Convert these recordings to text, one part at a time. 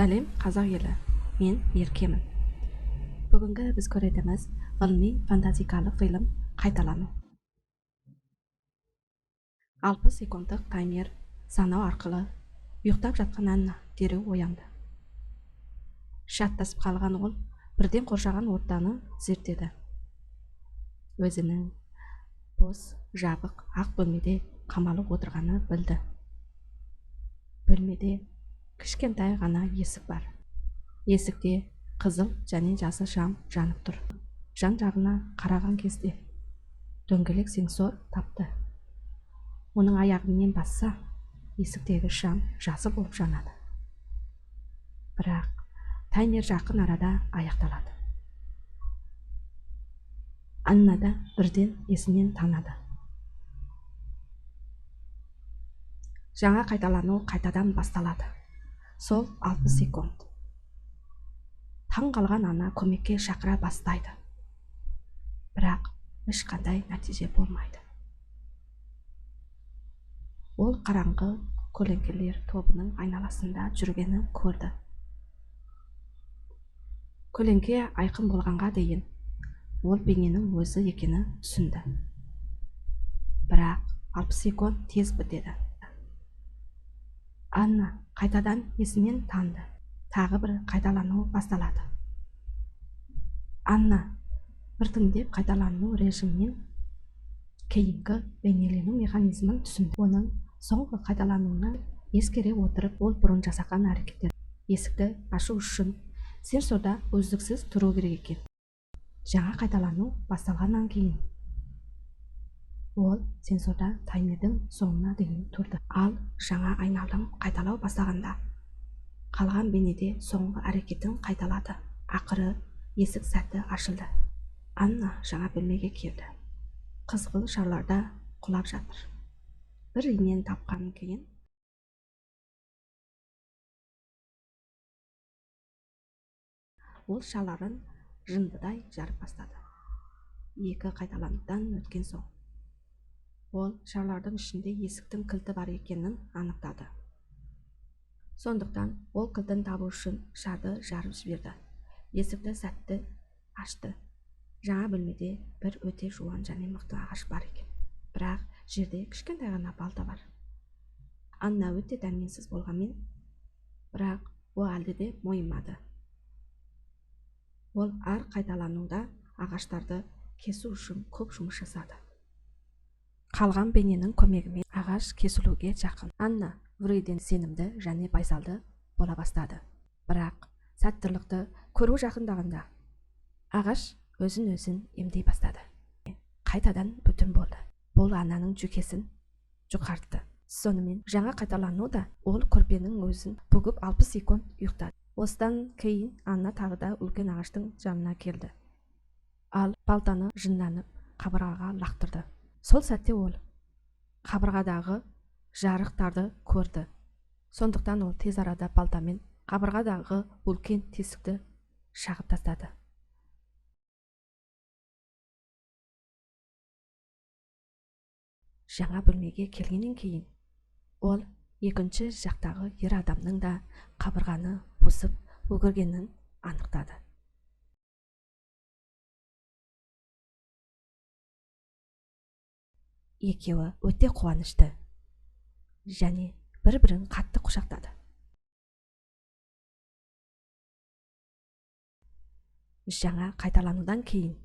Сәлем қазақ елі, мен еркемін. Бүгінгі біз көретіміз ғылыми фантастикалық фильм «Қайталау». 60 секундтық таймер санау арқылы ұйықтап жатқан Анна дереу оянды. Шаттасып қалған ол бірден қоршаған ортаны зерттеді. Өзінің бос, жабық, ақ бөлмеде қамалып отырғаны білді. Бөлмеде кішкентай ғана есік бар. Есікте қызыл және жасыл шам жанып тұр. Жан-жағына қараған кезде дөңгелек сенсор тапты. Оның аяғымен басса, есіктегі шам жасыл болып жанады. Бірақ таймер жақын арада аяқталады. Анна да бірден есінен танады. Жаңа қайталану қайтадан басталады. Сол 60 секунд. Таң қалған Анна көмекке шақыра бастайды. Бірақ ешқандай нәтиже болмайды. Ол қараңғы көлеңкелер тобының айналасында жүргенін көрді. Көлеңке айқын болғанға дейін ол бейненің өзі екені түсінді. Бірақ 60 секунд тез бітеді. Анна қайтадан есінен танды. Тағы бір қайталану басталады. Анна біртіндеп қайталану режимінен кейінгі бейнелену механизмін түсінді. Оның соңғы қайталануына ескере отырып, ол бұрын жасаған әрекеттер. Есікті ашу үшін сенсорда үздіксіз тұру керек екен. Жаңа қайталану басталғаннан кейін ол сенсорда таймердің соңына дейін тұрды. Ал жаңа айналым қайталау бастағанда қалған бейнеде соңғы әрекетін қайталады. Ақыры есік сәтті ашылды. Анна жаңа бөлмеге келді. Қызғыл шарларда құлап жатыр. Бір иінен тапқаннан кейін ол шаларын жындыдай жарып бастады. Екі қайталанудан өткен соң ол шарлардың ішінде есіктің кілті бар екенін анықтады. Сондықтан ол кілтін табу үшін шарды жарып жіберді. Есікті сәтті ашты. Жаңа бөлмеде бір өте жуан және мықты ағаш бар екен. Бірақ жерде кішкентай ғана балта бар. Анна өте дәрменсіз болғанмен, бірақ ол әлде де мойымады. Ол әр қайталануда ағаштарды кесу үшін көп жұмыс жасады. Қалған бейненің көмегімен ағаш кесілуге жақын. Анна үрейден сенімді және байсалды бола бастады. Бірақ сәттілікті көру жақындағанда ағаш өзін емдей бастады. Қайтадан бүтін болды. Бұл Аннаның жүйкесін жұқартты. Сонымен жаңа қайталануда ол көрпенің өзін бүгіп 60 секунд ұйықтады. Осыдан кейін Анна тағы да үлкен ағаштың жанына келді. Ал балтаны жынданып қабырғаға лақтырды. Сол сәтте ол қабырғадағы жарықтарды көрді. Сондықтан ол тез арада балтамен қабырғадағы үлкен тесікті шағып тастады. Жаңа бөлмеге келгеннен кейін ол екінші жақтағы ер адамның да қабырғаны бұзып өгіргенін анықтады. Екеуі өте қуанышты және бір-бірін қатты құшақтады. Жаңа қайталанудан кейін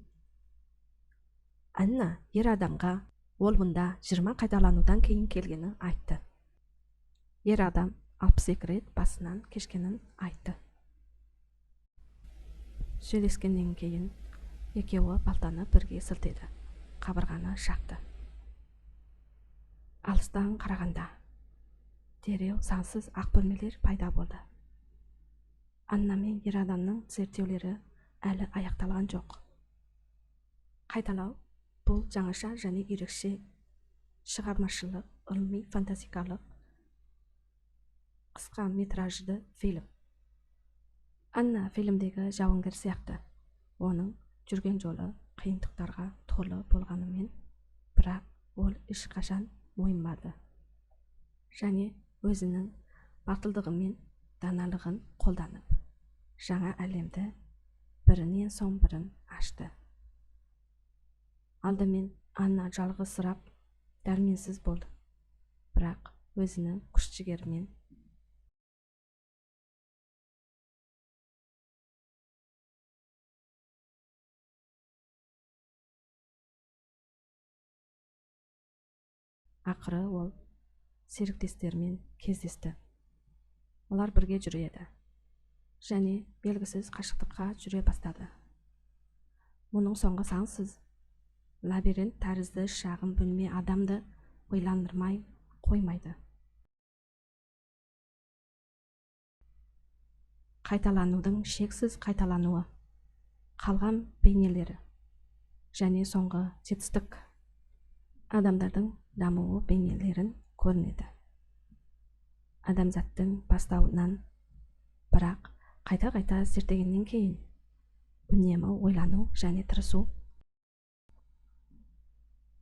Анна ер адамға ол мұнда 20 қайталанудан кейін келгені айтты. Ер адам 62 рет басынан кешкенін айтты. Сөйлескеннен кейін екеуі балтаны бірге сілтеді. Қабырғаны шақты. Алыстан қарағанда дереу сансыз ақ бөлмелер пайда болды. Анна мен ер адамның зерттеулері әлі аяқталған жоқ. Қайталау бұл жаңаша және ерекше шығармашылық, ғылыми фантастикалық қысқаметражды фильм. Анна фильмдегі жауынгер сияқты. Оның жүрген жолы қиындықтарға толы болғанымен, бірақ ол ешқашан мойымады. Және өзінің батылдығымен даналығын қолданып, жаңа әлемді бірінен соң бірін ашты. Алдымен Анна жалғызсырап, дәрменсіз болды. Бірақ өзінің күш-жігерімен ақыры ол серіктестерімен кездесті. Олар бірге жүреді. Және белгісіз қашықтыққа жүре бастады. Оның соңғы сансыз лабиринт тәрізді шағын бөлме адамды ойландырмай қоймайды. Қайталанудың шексіз қайталануы, қалған бейнелері және соңғы жетістік адамдардың дамуы бейнелерін көрінеді. Адамзаттың бастауынан, бірақ қайта-қайта зерттегеннен кейін үнемі ойлану және тырысу.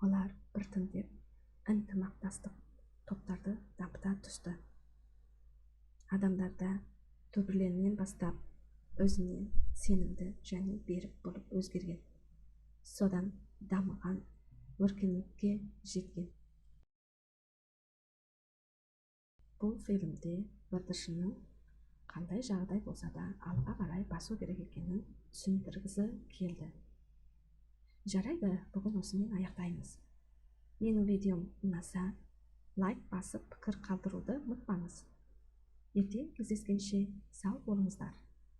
Олар біртіндеп ынтымақтастық топтарды дамыта түсті. Адамдарда түбірленнен бастап өзіне сенімді және берік болып өзгерген. Содан дамыған өркениетке жеткен. Бұл фильмде бірдішінің қандай жағдай болса да алға қарай басу керек екенін түсіндіргісі келді. Жарайды, бүгін осымен аяқтаймыз. Менің видеом ұнаса, лайк басып пікір қалдыруды ұмытпаңыз. Ертең кездескенше сау болыңыздар.